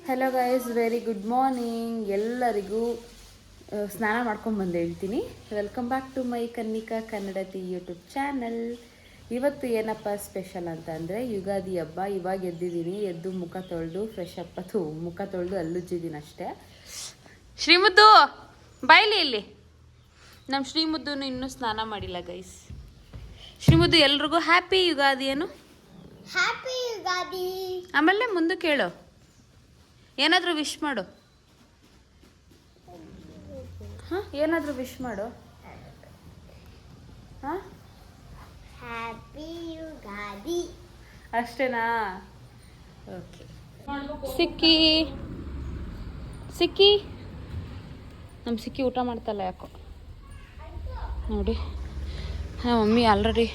Hello guys, very good morning ಎಲ್ಲರಿಗೂ. ಸ್ನಾನ ಮಾಡ್ಕೊಂಡು ಬಂದು ಹೇಳ್ತೀನಿ. Welcome back to my Kannika Kannadati YouTube channel. ಇವತ್ತು ಏನಪ್ಪ ಸ್ಪೆಷಲ್ ಅಂತ ಅಂದರೆ ಯುಗಾದಿ ಹಬ್ಬ. ಇವಾಗ ಎದ್ದಿದ್ದೀನಿ, ಎದ್ದು ಮುಖ ತೊಳೆದು ಫ್ರೆಶ್ ಅಪ್ ಮುಖ ತೊಳೆದು ಅಲ್ಲುಜ್ಜಿದ್ದೀನಿ ಅಷ್ಟೇ. ಶ್ರೀಮುದ್ದು ಬಾಯ್ಲಿ ಇಲ್ಲಿ. ನಮ್ಮ ಶ್ರೀಮುದ್ದನು ಇನ್ನೂ ಸ್ನಾನ ಮಾಡಿಲ್ಲ ಗೈಸ್. ಶ್ರೀಮುದ್ದು ಎಲ್ರಿಗೂ ಹ್ಯಾಪಿ ಯುಗಾದಿ ಏನು. ಹ್ಯಾಪಿ ಯುಗಾದಿ. ಆಮೇಲೆ ಮುಂದೆ ಕೇಳು, ಏನಾದರೂ ವಿಶ್ ಮಾಡು. ಹಾಂ, ಏನಾದರೂ ವಿಶ್ ಮಾಡು. ಹಾಂ, ಹ್ಯಾಪಿ ಯುಗಾದಿ ಅಷ್ಟೇನಾ? ಓಕೆ. ಸಿಕ್ಕಿ ಸಿಕ್ಕಿ ನಮ್ಮ ಸಿಕ್ಕಿ ಊಟ ಮಾಡ್ತಲ್ಲ ಯಾಕೋ ನೋಡಿ. ಹಾಂ, ಮಮ್ಮಿ ಆಲ್ರೆಡಿ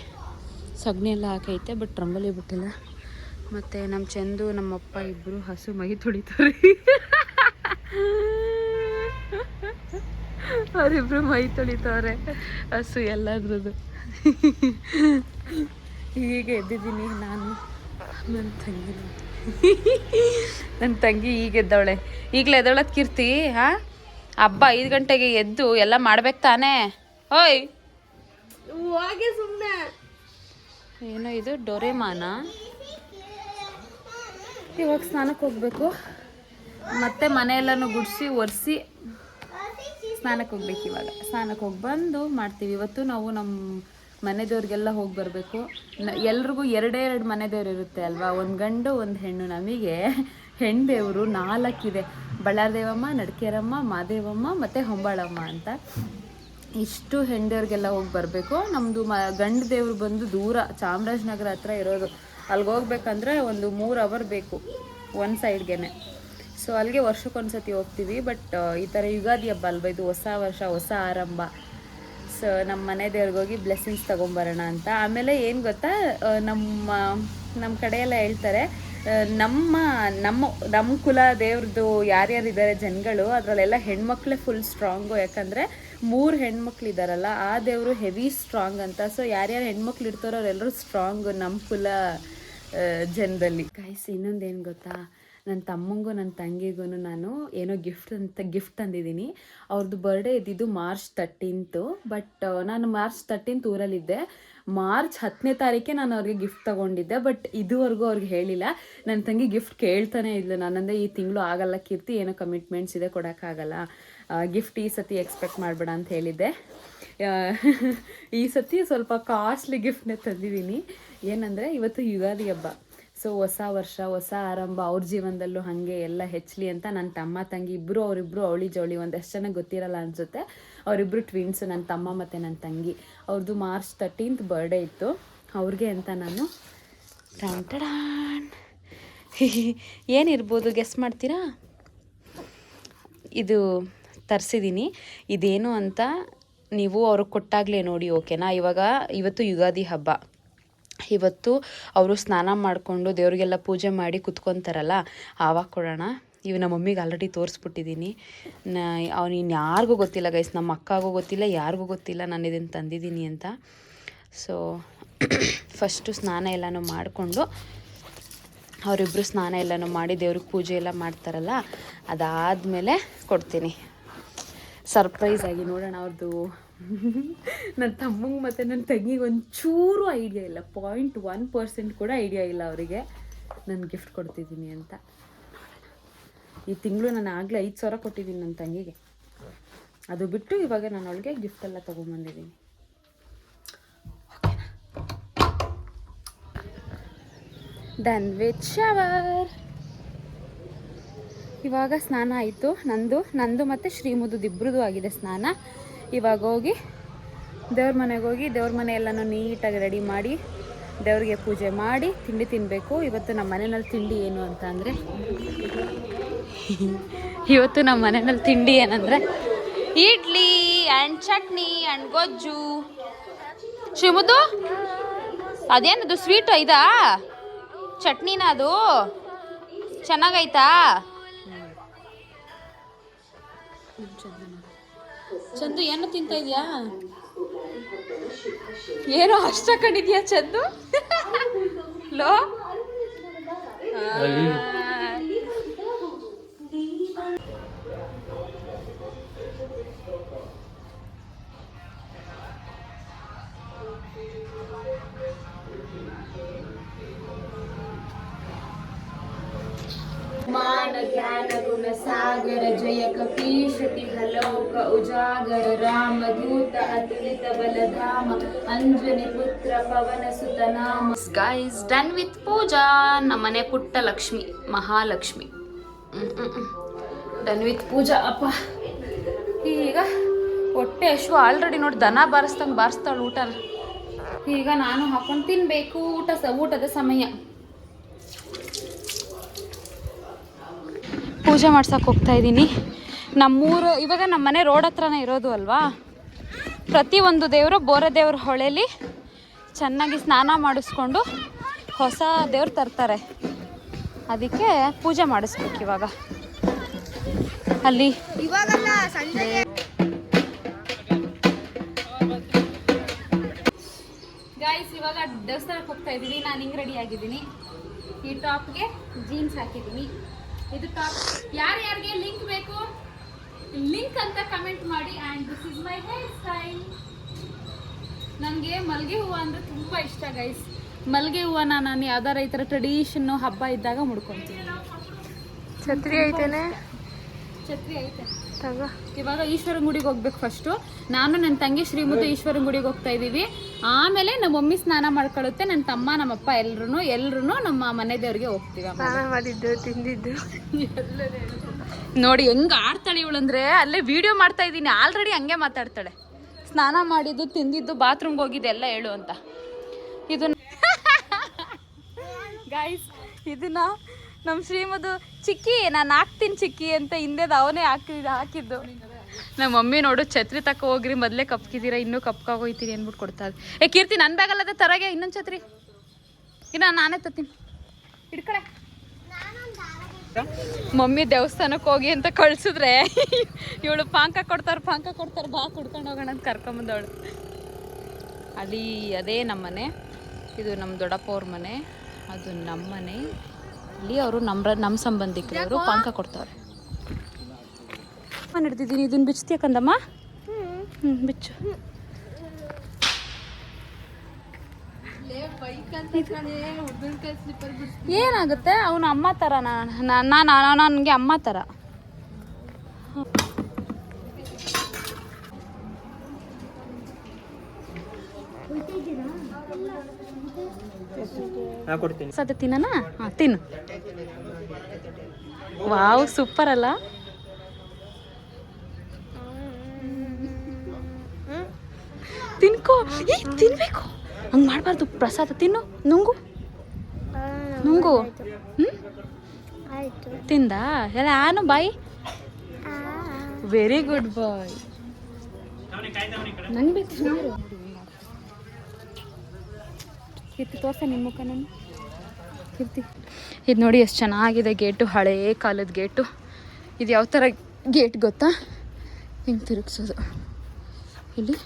ಸಗಣಿ ಎಲ್ಲ ಹಾಕೈತೆ, ಬಟ್ ರಂಗೋಲಿ ಬಿಟ್ಟಿಲ್ಲ. ಮತ್ತು ನಮ್ಮ ಚಂದು ನಮ್ಮಪ್ಪ ಇಬ್ಬರು ಹಸು ಮೈ ತೊಳಿತಾರೆ. ಅವರಿಬ್ರು ಮೈ ತೊಳಿತವ್ರೆ ಹಸು ಎಲ್ಲದ್ರದ್ದು. ಈಗ ಎದ್ದಿದ್ದೀನಿ ನಾನು. ನನ್ನ ತಂಗಿ ಈಗ ಎದ್ದವಳೆ. ಈಗಲೇ ಎದ್ದವಳದ್ ಕೀರ್ತಿ. ಹಾಂ, ಹಬ್ಬ 5 ಗಂಟೆಗೆ ಎದ್ದು ಎಲ್ಲ ಮಾಡ್ಬೇಕು ತಾನೇ. ಓಯ್ ಹಾಗೆ ಸುಮ್ಮನೆ ಏನೋ ಇದು ಡೊರೆಮಾನ. ಇವಾಗ ಸ್ನಾನಕ್ಕೆ ಹೋಗ್ಬೇಕು, ಮತ್ತೆ ಮನೆಯೆಲ್ಲನೂ ಗುಡಿಸಿ ಒರೆಸಿ ಸ್ನಾನಕ್ಕೆ ಹೋಗ್ಬೇಕು. ಇವಾಗ ಸ್ನಾನಕ್ಕೆ ಹೋಗಿ ಬಂದು ಮಾಡ್ತೀವಿ. ಇವತ್ತು ನಾವು ನಮ್ಮ ಮನೆ ದೇವ್ರಿಗೆಲ್ಲ ಹೋಗಿ ಬರಬೇಕು. ಎಲ್ರಿಗೂ ಎರಡೇ ಮನೆ ದೇವ್ರು ಇರುತ್ತೆ ಅಲ್ವಾ, ಒಂದು ಗಂಡು ಒಂದು ಹೆಣ್ಣು. ನಮಗೆ ಹೆಣ್ಣು ದೇವರು 4 ಇದೆ. ಬಳ್ಳಾರಿ ದೇವಮ್ಮ, ನಡ್ಕೇರಮ್ಮ, ಮಾದೇವಮ್ಮ ಮತ್ತು ಹೊಂಬಾಳಮ್ಮ ಅಂತ. ಇಷ್ಟು ಹೆಣ್ಣು ದೇವ್ರಿಗೆಲ್ಲ ಹೋಗಿ ಬರಬೇಕು. ನಮ್ಮದು ಗಂಡು ದೇವ್ರು ಬಂದು ದೂರ ಚಾಮರಾಜನಗರ ಹತ್ರ ಇರೋದು. ಅಲ್ಲಿಗೆ ಹೋಗ್ಬೇಕಂದ್ರೆ ಒಂದು 3 ಅವರ್ ಬೇಕು ಒಂದು ಸೈಡ್ಗೆ. ಸೊ ಅಲ್ಲಿಗೆ ವರ್ಷಕ್ಕೊಂದ್ಸತಿ ಹೋಗ್ತೀವಿ. ಬಟ್ ಈ ಥರ ಯುಗಾದಿ ಹಬ್ಬ ಅಲ್ವಾ, ಇದು ಹೊಸ ವರ್ಷ, ಹೊಸ ಆರಂಭ. ಸೊ ನಮ್ಮ ಮನೆ ದೇವ್ರಿಗೆ ಹೋಗಿ ಬ್ಲೆಸ್ಸಿಂಗ್ಸ್ ತೊಗೊಂಬರೋಣ ಅಂತ. ಆಮೇಲೆ ಏನು ಗೊತ್ತಾ, ನಮ್ಮ ಕಡೆ ಎಲ್ಲ ಹೇಳ್ತಾರೆ, ನಮ್ಮ ಕುಲ ದೇವ್ರದ್ದು ಯಾರ್ಯಾರಿದ್ದಾರೆ ಜನಗಳು, ಅದರಲ್ಲೆಲ್ಲ ಹೆಣ್ಮಕ್ಳೇ ಫುಲ್ ಸ್ಟ್ರಾಂಗು. ಯಾಕಂದರೆ 3 ಹೆಣ್ಮಕ್ಳು ಇದ್ದಾರಲ್ಲ, ಆ ದೇವರು ಹೆವಿ ಸ್ಟ್ರಾಂಗ್ ಅಂತ. ಸೊ ಯಾರ್ಯಾರು ಹೆಣ್ಮಕ್ಳು ಇರ್ತಾರೋ ಅವರೆಲ್ಲರೂ ಸ್ಟ್ರಾಂಗು ನಮ್ಮ ಕುಲ ಜನದಲ್ಲಿ. ಗೈಸ್, ಇನ್ನೊಂದೇನು ಗೊತ್ತಾ, ನನ್ನ ತಮ್ಮಂಗೂ ನನ್ನ ತಂಗಿಗೂ ನಾನು ಏನೋ ಗಿಫ್ಟ್ ತಂದಿದ್ದೀನಿ. ಅವ್ರದ್ದು ಬರ್ಡೇ ಇದ್ದಿದ್ದು ಮಾರ್ಚ್ 13. ಬಟ್ ನಾನು ಮಾರ್ಚ್ 13 ಊರಲ್ಲಿದ್ದೆ. ಮಾರ್ಚ್ 10ನೇ ತಾರೀಕೆ ನಾನು ಅವ್ರಿಗೆ ಗಿಫ್ಟ್ ತೊಗೊಂಡಿದ್ದೆ. ಬಟ್ ಇದುವರೆಗೂ ಅವ್ರಿಗೆ ಹೇಳಿಲ್ಲ. ನನ್ನ ತಂಗಿ ಗಿಫ್ಟ್ ಕೇಳ್ತಾನೆ ಇದ್ಲು. ನಾನಂದರೆ ಈ ತಿಂಗಳು ಆಗಲ್ಲ ಕೀರ್ತಿ, ಏನೋ ಕಮಿಟ್ಮೆಂಟ್ಸ್ ಇದೆ, ಕೊಡೋಕ್ಕಾಗಲ್ಲ, ಗಿಫ್ಟ್ ಈ ಸತಿ ಎಕ್ಸ್ಪೆಕ್ಟ್ ಮಾಡಬೇಡ ಅಂತ ಹೇಳಿದ್ದೆ. ಈ ಸತಿ ಸ್ವಲ್ಪ ಕಾಸ್ಟ್ಲಿ ಗಿಫ್ಟ್ನೇ ತಂದಿದ್ದೀನಿ. ಏನಂದರೆ ಇವತ್ತು ಯುಗಾದಿ ಹಬ್ಬ. ಸೊ ಹೊಸ ವರ್ಷ, ಹೊಸ ಆರಂಭ, ಅವ್ರ ಜೀವನದಲ್ಲೂ ಹಾಗೆ ಎಲ್ಲ ಹೆಚ್ಚಲಿ ಅಂತ ನನ್ನ ತಮ್ಮ ತಂಗಿ ಇಬ್ಬರು, ಅವರಿಬ್ಬರು ಅವಳಿ ಜವಳಿ. ಒಂದಷ್ಟು ಜನಕ್ಕೆ ಗೊತ್ತಿರಲ್ಲ ಅನಿಸುತ್ತೆ, ಅವರಿಬ್ಬರು ಟ್ವಿನ್ಸು, ನನ್ನ ತಮ್ಮ ಮತ್ತು ನನ್ನ ತಂಗಿ. ಅವ್ರದ್ದು ಮಾರ್ಚ್ 13 ಬರ್ಡೇ ಇತ್ತು. ಅವ್ರಿಗೆ ಅಂತ ನಾನು ಏನಿರ್ಬೋದು ಗೆಸ್ ಮಾಡ್ತೀರಾ? ಇದು ತರಿಸಿದ್ದೀನಿ. ಇದೇನು ಅಂತ ನೀವು ಅವ್ರಿಗೆ ಕೊಟ್ಟಾಗಲೇ ನೋಡಿ, ಓಕೆನಾ? ಇವತ್ತು ಯುಗಾದಿ ಹಬ್ಬ. ಇವತ್ತು ಅವರು ಸ್ನಾನ ಮಾಡಿಕೊಂಡು ದೇವ್ರಿಗೆಲ್ಲ ಪೂಜೆ ಮಾಡಿ ಕುತ್ಕೊತಾರಲ್ಲ, ಆವಾಗ ಕೊಡೋಣ. ಇವು ನಮ್ಮ ಮಮ್ಮಿಗೆ ಆಲ್ರೆಡಿ ತೋರಿಸ್ಬಿಟ್ಟಿದ್ದೀನಿ. ಅವ್ನು ಇನ್ಯಾರಿಗೂ ಗೊತ್ತಿಲ್ಲ ಗೈಸ್, ನಮ್ಮ ಅಕ್ಕಗೂ ಗೊತ್ತಿಲ್ಲ, ಯಾರಿಗೂ ಗೊತ್ತಿಲ್ಲ ನಾನು ಇದನ್ನು ತಂದಿದ್ದೀನಿ ಅಂತ. ಸೊ ಫಸ್ಟು ಸ್ನಾನ ಎಲ್ಲನೂ ಮಾಡಿಕೊಂಡು, ಅವರಿಬ್ಬರು ಸ್ನಾನ ಎಲ್ಲನೂ ಮಾಡಿ ದೇವ್ರಿಗೆ ಪೂಜೆ ಎಲ್ಲ ಮಾಡ್ತಾರಲ್ಲ, ಅದಾದಮೇಲೆ ಕೊಡ್ತೀನಿ. ಸರ್ಪ್ರೈಸ್ ಆಗಿ ನೋಡೋಣ. ಅವ್ರದ್ದು ನನ್ನ ತಮ್ಮಂಗೆ ಮತ್ತು ನನ್ನ ತಂಗಿಗೆ ಒಂಚೂರು ಐಡಿಯಾ ಇಲ್ಲ, 0.1% ಕೂಡ ಐಡಿಯಾ ಇಲ್ಲ ಅವರಿಗೆ ನಾನು ಗಿಫ್ಟ್ ಕೊಡ್ತಿದ್ದೀನಿ ಅಂತ. ಈ ತಿಂಗಳು ನಾನು ಆಗಲೇ 5,000 ಕೊಟ್ಟಿದ್ದೀನಿ ನನ್ನ ತಂಗಿಗೆ. ಅದು ಬಿಟ್ಟು ಇವಾಗ ನಾನು ಅವಳಿಗೆ ಗಿಫ್ಟೆಲ್ಲ ತೊಗೊಂಬಂದಿದ್ದೀನಿ. Done with shower. ಇವಾಗ ಸ್ನಾನ ಆಯಿತು. ನಂದು ಮತ್ತು ಶ್ರೀಮುದ್ದು ಇಬ್ಬರದು ಆಗಿದೆ ಸ್ನಾನ. ಇವಾಗ ಹೋಗಿ ದೇವ್ರ ಮನೆಗೆ ಹೋಗಿ ದೇವ್ರ ಮನೆ ಎಲ್ಲನೂ ನೀಟಾಗಿ ರೆಡಿ ಮಾಡಿ ದೇವ್ರಿಗೆ ಪೂಜೆ ಮಾಡಿ ತಿಂಡಿ ತಿನ್ನಬೇಕು. ಇವತ್ತು ನಮ್ಮ ಮನೆಯಲ್ಲಿ ತಿಂಡಿ ಏನು ಅಂತ ಅಂದರೆ ಇಡ್ಲಿ ಆ್ಯಂಡ್ ಚಟ್ನಿ ಆ್ಯಂಡ್ ಗೊಜ್ಜು. ಶ್ರೀಮುದ್ದು, ಅದೇನದು ಸ್ವೀಟ್ ಇದಾ? ಚಟ್ನಿನ ಅದು? ಚೆನ್ನಾಗೈತಾ? ಚಂದು ಏನು ತಿಂತ ಇದೆಯಾ? ಏನೋ ಅಷ್ಟ ಕಂಡಿದ್ಯಾ ಚಂದು? ಲೋ मान ज्ञान गुण सागर जय कपीशति हलोक उजागर राम दूत अतुलित बलधाम अंजनी पुत्र पवन सुत नाम. Guys, done with ಪೂಜಾ. ನಮ್ಮನೆ ಪುಟ್ಟ ಲಕ್ಷ್ಮಿ ಮಹಾಲಕ್ಷ್ಮಿ ಡನ್ ವಿತ್ ಪೂಜಾ. ಅಪ್ಪ ಈಗ ಹೊಟ್ಟೆ ಹಶು ಆಲ್ರೆಡಿ ನೋಡಿ ದನ ಬಾರಿಸ್ತಾಳು ಊಟನ. ಈಗ ನಾನು ಹಾಕೊಂಡು ತಿನ್ಬೇಕು. ಊಟದ ಸಮಯ. ಪೂಜೆ ಮಾಡ್ಸಕ್ಕೆ ಹೋಗ್ತಾ ಇದ್ದೀನಿ. ನಮ್ಮೂರು ಇವಾಗ ನಮ್ಮ ಮನೆ ರೋಡ್ ಹತ್ರನೇ ಇರೋದು ಅಲ್ವಾ. ಪ್ರತಿಯೊಂದು ದೇವರು ಬೋರೆ ದೇವ್ರ ಹೊಳೆಲಿ ಚೆನ್ನಾಗಿ ಸ್ನಾನ ಮಾಡಿಸ್ಕೊಂಡು ಹೊಸ ದೇವ್ರು ತರ್ತಾರೆ. ಅದಕ್ಕೆ ಪೂಜೆ ಮಾಡಿಸ್ಬೇಕು ಇವಾಗ ಅಲ್ಲಿ. ಇವಾಗಲ್ಲ ಸಂಜೆ. ಗೈಸ್ ಇವಾಗ ದೇವಸ್ಥಾನಕ್ಕೆ ಹೋಗ್ತಾ ಇದ್ದೀವಿ. ನಾನು ಹಿಂಗೆ ರೆಡಿ ಆಗಿದ್ದೀನಿ. ಈ ಟಾಪ್ಗೆ ಜೀನ್ಸ್ ಹಾಕಿದ್ದೀನಿ. ಇದು ಟಾಪ್ ಯಾರ್ಯಾರಿಗೆ ಲಿಂಕ್ ಬೇಕು ಲಿಂಕ್ ಅಂತ ಕಮೆಂಟ್ ಮಾಡಿ. And this is my hair style. ನನಗೆ ಮಲ್ಲಿಗೆ ಹೂವು ಅಂದರೆ ತುಂಬ ಇಷ್ಟ ಗೈಸ್. ಮಲ್ಲಿಗೆ ಹೂವನ್ನ ನಾನು ಯಾವ್ದಾರ ಈ ಥರ ಟ್ರೆಡಿಷನ್ನು ಹಬ್ಬ ಇದ್ದಾಗ ಮುಡ್ಕೊತೀನಿ. ಛತ್ರಿ ಐತೇನೆ. ಛತ್ರಿ ಐತೆ. ಇವಾಗ ಈಶ್ವರನ ಗುಡಿಗೆ ಹೋಗ್ಬೇಕು ಫಸ್ಟು. ನಾನು ನನ್ನ ತಂಗಿ ಶ್ರೀಮುದ್ದು ಈಶ್ವರನ ಗುಡಿಗೆ ಹೋಗ್ತಾ ಇದ್ದೀವಿ. ಆಮೇಲೆ ನಮ್ಮ ಮಮ್ಮಿ ಸ್ನಾನ ಮಾಡ್ಕೊಳ್ಳುತ್ತೆ. ನನ್ನ ತಮ್ಮ ನಮ್ಮಪ್ಪ ಎಲ್ಲರೂ ನಮ್ಮ ಮನೆ ದೇವ್ರಿಗೆ ಹೋಗ್ತೀವಿ. ಸ್ನಾನ ಮಾಡಿದ್ದು ತಿಂದಿದ್ದು ನೋಡಿ ಹೆಂಗ್ ಆಡ್ತಾಳೆ ಇವಳಂದ್ರೆ. ಅಲ್ಲೇ ವಿಡಿಯೋ ಮಾಡ್ತಾ ಇದ್ದೀನಿ. ಆಲ್ರೆಡಿ ಹಂಗೆ ಮಾತಾಡ್ತಾಳೆ. ಸ್ನಾನ ಮಾಡಿದ್ದು ತಿಂದಿದ್ದು ಬಾತ್ರೂಮ್ಗೆ ಹೋಗಿದ್ದು ಎಲ್ಲ ಹೇಳು ಅಂತ. ಇದನ್ನ ಗೈಸ್ ಇದನ್ನ ನಮ್ಮ ಶ್ರೀಮದು ಚಿಕ್ಕಿ ನಾನು ಹಾಕ್ತೀನಿ ಚಿಕ್ಕಿ ಅಂತ ಹಿಂದೆದು ಅವನೇ ಹಾಕಿದ್ದು. ನಮ್ಮ ಮಮ್ಮಿ ನೋಡು ಛತ್ರಿ ತಕ್ಕ ಹೋಗ್ರಿ ಮೊದಲೇ ಕಪ್ಕಿದ್ದೀರಾ ಇನ್ನೂ ಕಪ್ಕಾಗೋಯ್ತೀನಿ ಅಂದ್ಬಿಟ್ಟು ಕೊಡ್ತಾರೆ. ಕೀರ್ತಿ ನನ್ನ ಬ್ಯಾಗಲ್ಲದೆ ತರಗೆ ಇನ್ನೊಂದು ಛತ್ರಿ ಇನ್ನು ನಾನೇ ತತ್ತೀನಿ ಹಿಡ್ಕಡೆ. ಮಮ್ಮಿ ದೇವಸ್ಥಾನಕ್ಕೆ ಹೋಗಿ ಅಂತ ಕಳ್ಸಿದ್ರೆ ಇವಳು ಪಾಂಕ ಕೊಡ್ತಾರೆ ಬಾ ಕುಡ್ಕೊಂಡು ಹೋಗೋಣ ಅಂತ ಕರ್ಕೊಂಬಂದವಳು. ಅಲ್ಲಿ ಅದೇ ನಮ್ಮನೆ. ಇದು ನಮ್ಮ ದೊಡ್ಡಪ್ಪ ಅವ್ರ ಮನೆ. ಅದು ನಮ್ಮ ಮನೆ. ಇಲ್ಲಿ ಅವರು ನಮ್ಮ ಸಂಬಂಧಿಕರು ಪಾಂಕ ಕೊಡ್ತಾರೆ. ಹಿಡ್ದಿದ್ದೀನಿ. ಇದನ್ನ ಬಿಚ್ತೀಯ ಕಂದಮ್ಮ? ಬಿಚ್ಚು. ಏನಾಗುತ್ತೆ ಅವನು ಅಮ್ಮ ಥರ. ನನಗೆ ಅಮ್ಮ ಥರ. ಸದ್ಯ ತಿನ್ನೋಣ? ಹಾಂ ತಿನ್ನು. ವಾವ್ ಸೂಪರ್ ಅಲ್ಲ? ತಿನ್ಕೋ. ತಿನ್ಬೇಕು ಹಂಗೆ ಮಾಡಬಾರ್ದು. ಪ್ರಸಾದ ತಿನ್ನು. ನುಂಗು ತಿಂದ ಎಲ್ಲ ಆನು ಬಾಯಿ. ವೆರಿ ಗುಡ್ ಬಾಯ್. ನಂಗೆ ಬೇಕು ಸುಮಾರು. ಕೀರ್ತಿ ತೋರ್ಸ ನಿಮ್ಮ ಮುಖ ನಾನು. ಕೀರ್ತಿ ಇದು ನೋಡಿ ಎಷ್ಟು ಚೆನ್ನಾಗಿದೆ ಗೇಟು. ಹಳೇ ಕಾಲದ ಗೇಟು. ಇದು ಯಾವ ಥರ ಗೇಟ್ ಗೊತ್ತಾ? ಹಿಂಗೆ ತಿರುಗಿಸೋದು. ಇಲ್ಲಿ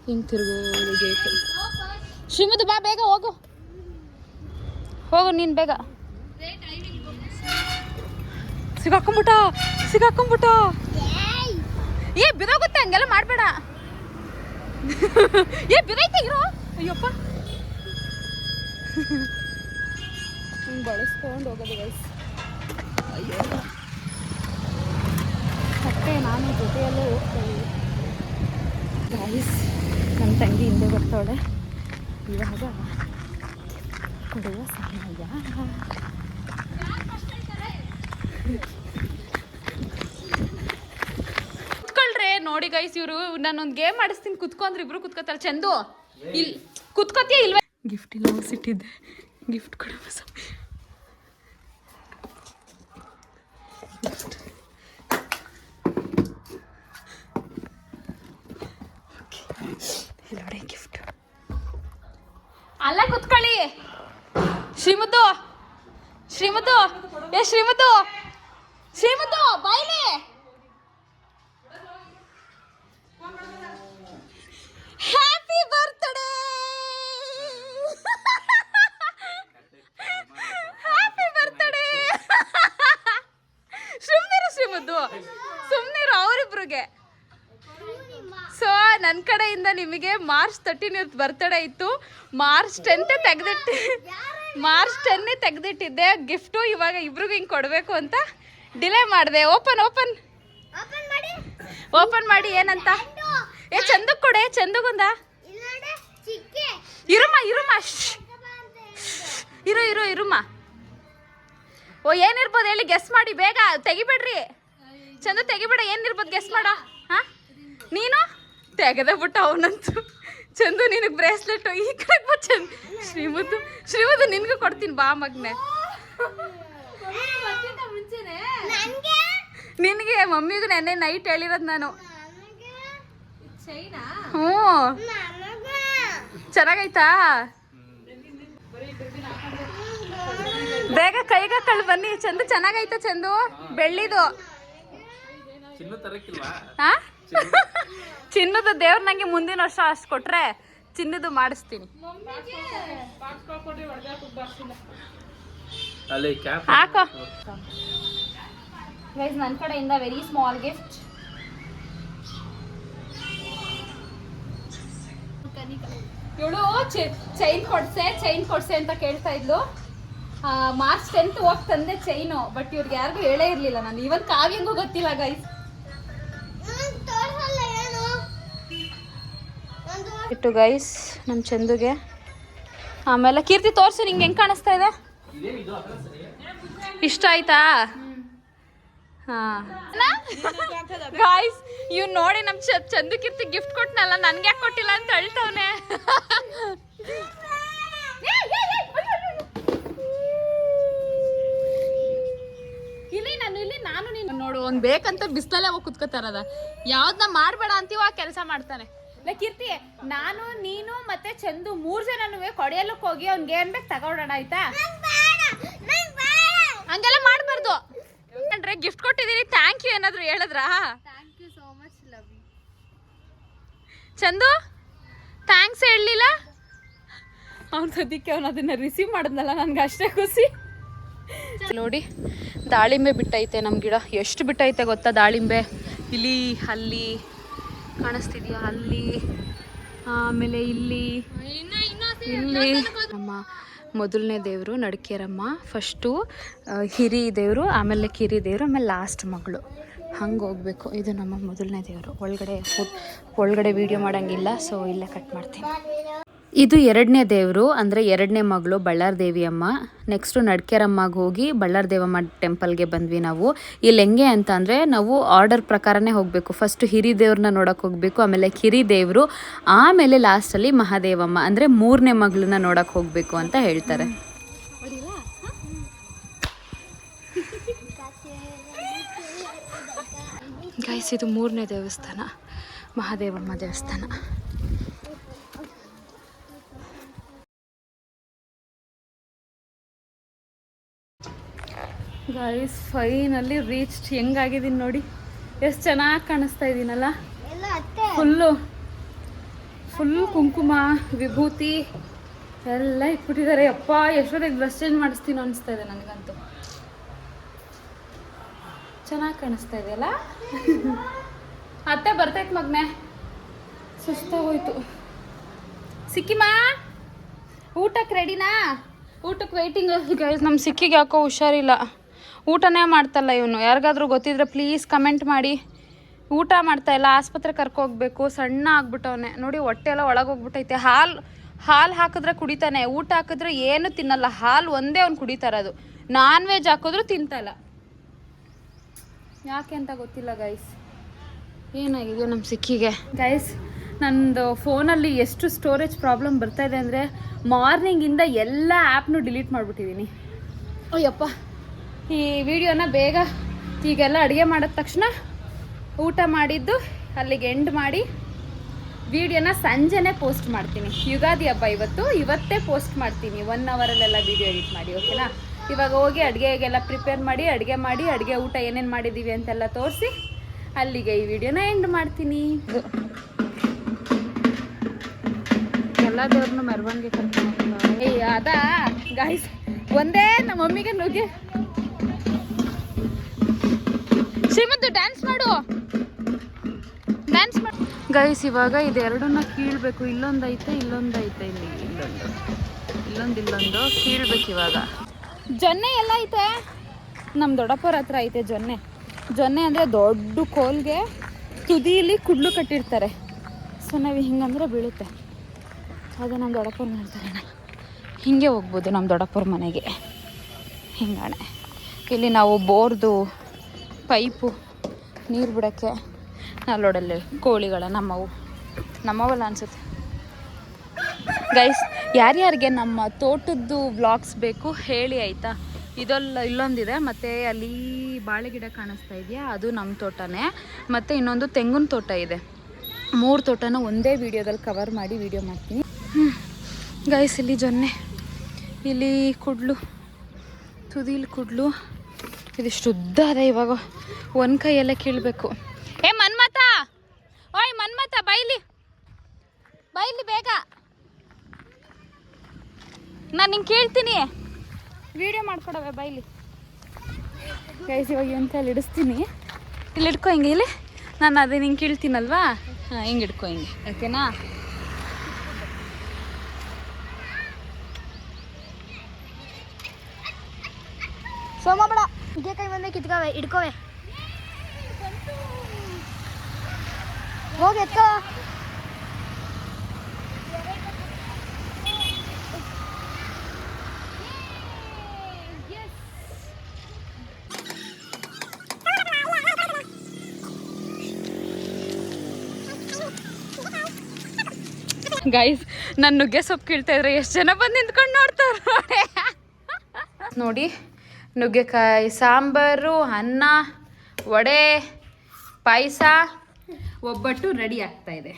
ಹಿಂಗೆ ತಿರುಗೋದು ಗೇಟು. ಶ್ರೀಮದು ಬಾ ಬೇಗ ಹೋಗು ನೀನು ಬೇಗ. ಸಿಗಾಕೊಂಬಿಟ್ಟ. ಬಿದೋಗುತ್ತೆ ಹಂಗೆಲ್ಲ ಮಾಡಬೇಡ. ಬಿದೈತೆ ಇರೋ. ಅಯ್ಯಪ್ಪ ಹಿಂಗೆ ಬಳಸ್ಕೊಂಡು ಹೋಗೋದು ಗೈಸ್. ಅಯ್ಯೋ ಮತ್ತೆ ನಾನು ಜೊತೆಯಲ್ಲೇ ಹೋಗ್ತಾಯಿದ್ದೀನಿ ಗೈಸ್. ನನ್ನ ತಂಗಿ ಹಿಂದೆ ಬರ್ತಾಳೆ. ಇವಾಗ ಕೊಡುವ ಸಮಯ. ಕುತ್ಕೊಳ್ರೆ ನೋಡಿ ಗೈಸ್. ಇವರು ನಾನೊಂದು ಗೇಮ್ ಆಡಿಸ್ತೀನಿ ಕುತ್ಕೊಂಡ್ರೆ ಇಬ್ರು ಕುತ್ಕೋತಾರೆ. ಚಂದು ಇಲ್ಲಿ ಕುತ್ಕೋತೀಯ ಇಲ್ವೇ? ಗಿಫ್ಟ್ ಇಲ್ಲ ಸಿಟ್ಟಿದ್ದೆ. ಗಿಫ್ಟ್ ಕೊಡುವ ಸಮಯ. ನೋಡಿ ಗಿಫ್ಟ್. ಅಲ್ಲ ಕುತ್ಕೊಳ್ಳಿ. ಶ್ರೀಮದ್ದು ಬಾಯ್ಲಿ. Happy birthday. ಸುಮ್ಮನಿರು ಅವರಿಬ್ರಿಗೆ. ಸೊ ನನ್ನ ಕಡೆಯಿಂದ ನಿಮಗೆ ಮಾರ್ಚ್ 13 ಬರ್ತ್ಡೇ ಇತ್ತು. ಮಾರ್ಚ್ 10 ತೆಗೆದಿಟ್ಟು ಮಾರ್ಚ್ 10 ತೆಗೆದಿಟ್ಟಿದ್ದೆ ಗಿಫ್ಟು. ಇವಾಗ ಇಬ್ರಿಗೂ ಹಿಂಗೆ ಕೊಡಬೇಕು ಅಂತ ಡಿಲೇ ಮಾಡಿದೆ. ಓಪನ್ ಮಾಡಿ ಏನಂತ? ಚಂದು ಕೊಡೆ, ಚಂದುಗೊಂದ ಇರುಮ್ಮ ಇರುಮ್ಮ. ಓ ಏನಿರ್ಬೋದು ಹೇಳಿ, ಗೆಸ್ ಮಾಡಿ ಬೇಗ, ತೆಗಿಬೇಡ್ರಿ. ಚಂದು ತೆಗಿಬೇಡ, ಏನಿರ್ಬೋದು ಗೆಸ್ ಮಾಡ. ಹಾಂ ನೀನು ತೆಗೆದ ಬಿಟ್ಟ ಅವನಂತೂ. ಚಂದು ನಿನಗೆ ಬ್ರೇಸ್ಲೆಟು ಈ ಕಡೆ ಬಾ. ಶ್ರೀಮುದ್ದು ನಿನಗೂ ಕೊಡ್ತೀನಿ ಬಾ ಮಗ್ನೆ. ನಿನಗೆ ಮಮ್ಮಿಗೂ ನೆನ್ನೆ ನೈಟ್ ಹೇಳಿರೋದು ನಾನು. ಹ್ಞೂ ಚೆನ್ನಾಗೈತಾ? ಬೇಗ ಕೈಗ ಕಳ್ ಬನ್ನಿ. ಚಂದು ಚೆನ್ನಾಗೈತಾ? ಚಂದು ಬೆಳ್ಳಿದು ಚಿನ್ನದ ದೇವ್ರ ನಂಗೆ ಮುಂದಿನ ವರ್ಷ ಅಷ್ಟು ಕೊಟ್ರೆ ಚಿನ್ನದು ಮಾಡಿಸ್ತೀನಿ. ಹಾಕೋ ಗೈಸ್, ನನ್ನ ಕಡೆಯಿಂದ ವೆರಿ ಸ್ಮಾಲ್ ಗಿಫ್ಟ್. ಇವಳು ಚೈನ್ ಕೊಡ್ಸೆ ಅಂತ ಕೇಳ್ತಾ ಇದ್ಲು. ಮಾರ್ಚ್ 10 ಹೋಗಿ ತಂದೆ ಚೈನು, ಬಟ್ ಇವ್ರಿಗೆ ಯಾರಿಗೂ ಹೇಳೇ ಇರ್ಲಿಲ್ಲ ನಾನು. ಇವನ್ ಕಾವ್ಯಂಗೂ ಗೊತ್ತಿಲ್ಲ ಗೈಸ್. ಇಟ್ಟು ಗೈಸ್ ನಮ್ಮ ಚಂದುಗೆ. ಆಮೇಲೆ ಕೀರ್ತಿ ತೋರ್ಸು, ನಿಂಗೆ ಹೆಂಗ್ ಕಾಣಿಸ್ತಾ ಇದೆ? ಇಷ್ಟ ಆಯ್ತಾ? ಗಾಯ್ಸ್ ಇವ್ ನೋಡಿ ನಮ್ ಚಂದು ಕೀರ್ತಿ ಗಿಫ್ಟ್ ಕೊಟ್ನಲ್ಲ, ನನ್ಗೆ ಯಾಕೆ ಕೊಟ್ಟಿಲ್ಲ ಅಂತ ಅಳ್ತವ್ನೆ. ನಾನು ನೀನು ನೋಡು, ಒಂದ್ ಬೇಕಂತ ಬಿಸ್ಲಲ್ಲೇ ಹೋಗಿ ಕುತ್ಕೋತಾರದ. ಯಾವ್ದನ್ನ ಮಾಡ್ಬೇಡ ಅಂತೀವ ಕೆಲಸ ಮಾಡ್ತಾನೆ. ಕೀರ್ತಿ, ನಾನು ನೀನು ಮತ್ತೆ ಚಂದು 3 ಜನನು ಕೊಡೆಯಲ್ಲಕ್ಕೆ ಹೋಗಿ ಅವ್ನ್ಗೆ ಏನ್ ಬೇಕು ತಗೊಳ್ಳೋಣ ಆಯ್ತಾ? ಹಂಗೆಲ್ಲ ಮಾಡ್ಬಾರ್ದು. ಅಂದ್ರೆ ಗಿಫ್ಟ್ ಕೊಟ್ಟಿದ್ದೀರಿ, ಥ್ಯಾಂಕ್ ಯು ಏನಾದ್ರು ಹೇಳಿದ್ರಾ? Thank you so much, love you. Chandu thanks ಹೇಳಲಿಲ್ಲ. ಅವ್ನು ಸದ್ಯಕ್ಕೆ ಅವನು ಅದನ್ನ ರಿಸೀವ್ ಮಾಡಿದ್ನಲ್ಲ, ನನ್ಗೆ ಅಷ್ಟೇ ಖುಷಿ. ನೋಡಿ ದಾಳಿಂಬೆ ಬಿಟ್ಟೈತೆ ನಮ್ಮ ಗಿಡ. ಎಷ್ಟು ಬಿಟ್ಟೈತೆ ಗೊತ್ತಾ ದಾಳಿಂಬೆ? ಇಲ್ಲಿ, ಅಲ್ಲಿ ಕಾಣಿಸ್ತಿದ್ಯಾ? ಅಲ್ಲಿ, ಆಮೇಲೆ ಇಲ್ಲಿ ನಮ್ಮ ಮೊದಲನೇ ದೇವರು ನಡ್ಕೇರಮ್ಮ, ಫಸ್ಟು ಹಿರಿ ದೇವರು, ಆಮೇಲೆ ಕಿರಿ ದೇವರು, ಆಮೇಲೆ ಲಾಸ್ಟ್ ಮಗಳು. ಹಂಗೆ ಹೋಗ್ಬೇಕು. ಇದು ನಮ್ಮ ಮೊದಲನೇ ದೇವರು. ಒಳಗಡೆ ವೀಡಿಯೋ ಮಾಡೋಂಗಿಲ್ಲ, ಸೊ ಇಲ್ಲೇ ಕಟ್ ಮಾಡ್ತೀನಿ. ಇದು 2ನೇ ದೇವರು, ಅಂದರೆ 2ನೇ ಮಗಳು ಬಳ್ಳಾರ್ ದೇವಿಯಮ್ಮ. ನೆಕ್ಸ್ಟು ನಡ್ಕೇರಮ್ಮಗೆ ಹೋಗಿ ಬಳ್ಳಾರ್ ದೇವಮ್ಮ ಟೆಂಪಲ್ಗೆ ಬಂದ್ವಿ ನಾವು. ಇಲ್ಲಿ ಹೆಂಗೆ ಅಂತ ಅಂದರೆ ನಾವು ಆರ್ಡರ್ ಪ್ರಕಾರನೇ ಹೋಗಬೇಕು. ಫಸ್ಟು ಹಿರಿ ದೇವ್ರನ್ನ ನೋಡೋಕೆ ಹೋಗಬೇಕು, ಆಮೇಲೆ ಕಿರಿ ದೇವರು, ಆಮೇಲೆ ಲಾಸ್ಟಲ್ಲಿ ಮಹಾದೇವಮ್ಮ ಅಂದರೆ 3ನೇ ಮಗಳನ್ನ ನೋಡೋಕೆ ಹೋಗಬೇಕು ಅಂತ ಹೇಳ್ತಾರೆ. ಗೈಸ್ ಇದು 3ನೇ ದೇವಸ್ಥಾನ, ಮಹಾದೇವಮ್ಮ ದೇವಸ್ಥಾನ. Guys finally reached. ಹೆಂಗಾಗಿದ್ದೀನಿ ನೋಡಿ, ಎಷ್ಟು ಚೆನ್ನಾಗಿ ಕಾಣಿಸ್ತಾ ಇದ್ದೀನಲ್ಲ. ಫುಲ್ ಕುಂಕುಮ ವಿಭೂತಿ ಎಲ್ಲ ಇಟ್ಬಿಟ್ಟಿದ್ದಾರೆ. ಅಪ್ಪ ಎಷ್ಟೊತ್ತಿಗೆ ಡ್ರೆಸ್ ಚೇಂಜ್ ಮಾಡಿಸ್ತೀನೋ ಅನಿಸ್ತಾ ಇದೆ ನನಗಂತೂ. ಚೆನ್ನಾಗಿ ಕಾಣಿಸ್ತಾ ಇದೆಯಲ್ಲ. ಅತ್ತೆ ಬರ್ತೈತೆ ಮಗ್ನೆ, ಸುಸ್ತಾಗೋಯ್ತು. ಸಿಕ್ಕಿಮಾ ಊಟಕ್ಕೆ ರೆಡಿನಾ? ಊಟಕ್ಕೆ ವೆಯ್ಟಿಂಗ್. ಗೈಸ್ ನಮ್ಮ ಸಿಕ್ಕಿಗೆ ಯಾಕೋ ಹುಷಾರಿಲ್ಲ, ಊಟನೇ ಮಾಡ್ತಲ್ಲ ಇವನು. ಯಾರಿಗಾದ್ರೂ ಗೊತ್ತಿದ್ರೆ ಪ್ಲೀಸ್ ಕಮೆಂಟ್ ಮಾಡಿ. ಊಟ ಮಾಡ್ತಾ ಇಲ್ಲ, ಆಸ್ಪತ್ರೆ ಕರ್ಕೋಗ್ಬೇಕು. ಸಣ್ಣ ಆಗ್ಬಿಟ್ಟವನೆ ನೋಡಿ, ಹೊಟ್ಟೆ ಎಲ್ಲ ಒಳಗೋಗ್ಬಿಟ್ಟೈತೆ. ಹಾಲು ಹಾಕಿದ್ರೆ ಕುಡಿತಾನೆ, ಊಟ ಹಾಕಿದ್ರೆ ಏನು ತಿನ್ನಲ್ಲ. ಹಾಲು ಒಂದೇ ಅವ್ನು ಕುಡಿತಾರದು. ನಾನ್ ವೆಜ್ ಹಾಕಿದ್ರು ತಿಂತಲ್ಲ. ಯಾಕೆ ಅಂತ ಗೊತ್ತಿಲ್ಲ ಗೈಸ್. ಏನಾಗಿದೆ ನಮ್ಮ ಸಿಕ್ಕಿಗೆ? ಗೈಸ್ ನಂದು ಫೋನಲ್ಲಿ ಎಷ್ಟು ಸ್ಟೋರೇಜ್ ಪ್ರಾಬ್ಲಮ್ ಬರ್ತಾ ಇದೆ ಅಂದರೆ, ಮಾರ್ನಿಂಗಿಂದ ಎಲ್ಲ ಆ್ಯಪ್ನು ಡಿಲೀಟ್ ಮಾಡಿಬಿಟ್ಟಿದ್ದೀನಿ. ಅಯ್ಯಪ್ಪ, ಈ ವಿಡಿಯೋನ ಬೇಗ ಈಗೆಲ್ಲ ಅಡುಗೆ ಮಾಡಿದ ತಕ್ಷಣ ಊಟ ಮಾಡಿದ್ದು ಅಲ್ಲಿಗೆ ಎಂಡ್ ಮಾಡಿ ವಿಡಿಯೋನ ಸಂಜೆನೇ ಪೋಸ್ಟ್ ಮಾಡ್ತೀನಿ. ಯುಗಾದಿ ಹಬ್ಬ ಇವತ್ತೇ ಪೋಸ್ಟ್ ಮಾಡ್ತೀನಿ. 1 ಅವರಲ್ಲೆಲ್ಲ ವಿಡಿಯೋ ಎಡಿಟ್ ಮಾಡಿ, ಓಕೆನಾ? ಇವಾಗ ಹೋಗಿ ಅಡುಗೆಗೆಲ್ಲ ಪ್ರಿಪೇರ್ ಮಾಡಿ ಅಡುಗೆ ಊಟ ಏನೇನು ಮಾಡಿದ್ದೀವಿ ಅಂತೆಲ್ಲ ತೋರಿಸಿ ಅಲ್ಲಿಗೆ ಈ ವಿಡಿಯೋನ ಎಂಡ್ ಮಾಡ್ತೀನಿ. ಎಲ್ಲ ದೇವ್ರನ್ನ ಮೆರವಣಿಗೆ ಕರ್ಕೊಂಡು ಅದಾ ಗಾಯ್ಸ್, ಒಂದೇ ನಮ್ಮ ಮಮ್ಮಿಗೆ ನುಗ್ಗೆ. ಶ್ರೀಮಂತ ಡ್ಯಾನ್ಸ್ ಮಾಡು. ಗೈಸ್ ಇವಾಗ ಇದೆರಡನ್ನ ಕೀಳ್ಬೇಕು. ಇಲ್ಲೊಂದೈತೆ, ಇಲ್ಲೊಂದು ಇಲ್ಲೊಂದು ಕೀಳ್ಬೇಕು ಇವಾಗ. ಜೊನ್ನೆ ಎಲ್ಲ ಐತೆ, ನಮ್ಮ ದೊಡ್ಡಪ್ಪರ ಹತ್ರ ಐತೆ ಜೊನ್ನೆ. ಜೊನ್ನೆ ಅಂದರೆ ದೊಡ್ಡ ಕೋಲ್ಗೆ ತುದಿಯಲ್ಲಿ ಕುಡ್ಲು ಕಟ್ಟಿರ್ತಾರೆ. ಸೊ ನಾವು ಹಿಂಗಂದ್ರೆ ಬೀಳುತ್ತೆ. ಅದು ನಮ್ಮ ದೊಡ್ಡಪ್ಪರ ಮಾಡ್ತಾರೆ. ಹಿಂಗೆ ಹೋಗ್ಬೋದು ನಮ್ಮ ದೊಡ್ಡಪ್ಪರ ಮನೆಗೆ. ಹಿಂಗಾಣೆ ಇಲ್ಲಿ ನಾವು ಬೋರ್ದು ಪೈಪು ನೀರು ಬಿಡೋಕ್ಕೆ ಅಲ್ಲೋಡಲ್ಲಿ ಕೋಳಿಗಳ ನಮ್ಮವಲ್ಲ ಅನಿಸುತ್ತೆ. ಗೈಸ್, ಯಾರ್ಯಾರಿಗೆ ನಮ್ಮ ತೋಟದ್ದು ವ್ಲಾಗ್ಸ್ ಬೇಕು ಹೇಳಿ ಆಯಿತಾ. ಇಲ್ಲೊಂದಿದೆ, ಮತ್ತು ಅಲ್ಲಿ ಬಾಳೆ ಗಿಡ ಕಾಣಿಸ್ತಾ ಇದೆಯಾ, ಅದು ನಮ್ಮ ತೋಟನೇ. ಮತ್ತು ಇನ್ನೊಂದು ತೆಂಗಿನ ತೋಟ ಇದೆ. 3 ತೋಟನ ಒಂದೇ ವೀಡಿಯೋದಲ್ಲಿ ಕವರ್ ಮಾಡಿ ವೀಡಿಯೋ ಮಾಡ್ತೀನಿ. ಗೈಸ್, ಇಲ್ಲಿ ಜೊನ್ನೆ, ಇಲ್ಲಿ ಕುಡ್ಲು, ತುದಿಲಿ ಕುಡ್ಲು, ಇದಿಷ್ಟು ಉದ್ದ ಅದೇ. ಇವಾಗ ಒಂದು ಕೈಯಲ್ಲೇ ಕೀಳಬೇಕು. ಮನ್ಮತ ಬೈಲಿ ಬೇಗ, ನಾನು ನಿಂಗೆ ಕೇಳ್ತೀನಿ, ವಿಡಿಯೋ ಮಾಡ್ಕೊಡವೆ ಬೈಲಿ. ಗೈಸ್, ಇವಾಗ ಇವನ್ ಕೈಯಲ್ಲಿ ಇಡಿಸ್ತೀನಿ. ಇಲ್ಲಿ ಇಟ್ಕೊ ಹಿಂಗೆ, ಇಲ್ಲಿ ನಾನು ಅದೇ ನಿಂಗೆ ಕೀಳ್ತೀನಲ್ವಾ, ಹಾಂ ಹಿಂಗೆ ಇಟ್ಕೊ ಹಿಂಗೆ, ಓಕೆನಾ? ಸೋಮ ಬೇಡ, ಇದೇ ಕೈ ಬಂದೆ ಕಿತ್ಕವೆ ಇಡ್ಕೋವೆ. ಹೋಗಿ ಎತ್ಕೋ. ಗೈಸ್, ನಾನು ನುಗ್ಗೆ ಸೊಪ್ಪು ಕೀಳ್ತಾ ಇದ್ರೆ ಎಷ್ಟು ಜನ ಬಂದು ನಿಂತ್ಕೊಂಡು ನೋಡ್ತಾರೆ ನೋಡಿ. ನುಗ್ಗೆಕಾಯಿ ಸಾಂಬಾರು, ಅನ್ನ, ವಡೆ, ಪಾಯಸ, ಒಬ್ಬಟ್ಟು ರೆಡಿ ಆಗ್ತಾ ಇದೆ.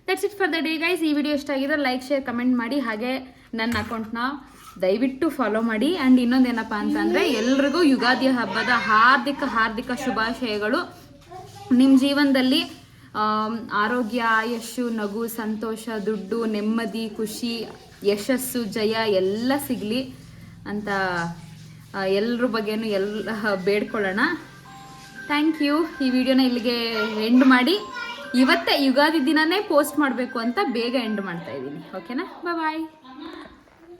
That's it for the day guys. ಈ ವಿಡಿಯೋ ಇಷ್ಟ ಆಗಿದ್ರೆ ಲೈಕ್, ಶೇರ್, ಕಮೆಂಟ್ ಮಾಡಿ. ಹಾಗೆ ನನ್ನ ಅಕೌಂಟ್ನ ದಯವಿಟ್ಟು ಫಾಲೋ ಮಾಡಿ. ಆ್ಯಂಡ್ ಇನ್ನೊಂದೇನಪ್ಪ ಅಂತಂದರೆ, ಎಲ್ರಿಗೂ ಯುಗಾದಿ ಹಬ್ಬದ ಹಾರ್ದಿಕ ಶುಭಾಶಯಗಳು. ನಿಮ್ಮ ಜೀವನದಲ್ಲಿ ಆರೋಗ್ಯ, ಆಯಸ್ಸು, ನಗು, ಸಂತೋಷ, ದುಡ್ಡು, ನೆಮ್ಮದಿ, ಖುಷಿ, ಯಶಸ್ಸು, ಜಯ ಎಲ್ಲ ಸಿಗಲಿ ಅಂತ ಎಲ್ಲರ ಬಗ್ಗೆನೂ ಬೇಡ್ಕೊಳ್ಳೋಣ. Thank you. ಈ ವಿಡಿಯೋನ ಇಲ್ಲಿಗೆ ಎಂಡ್ ಮಾಡಿ, ಇವತ್ತೇ ಯುಗಾದಿ ದಿನನೇ ಪೋಸ್ಟ್ ಮಾಡಬೇಕು ಅಂತ ಬೇಗ ಎಂಡ್ ಮಾಡ್ತಾ ಇದ್ದೀನಿ. ಓಕೆನಾ? ಬಾಯ್.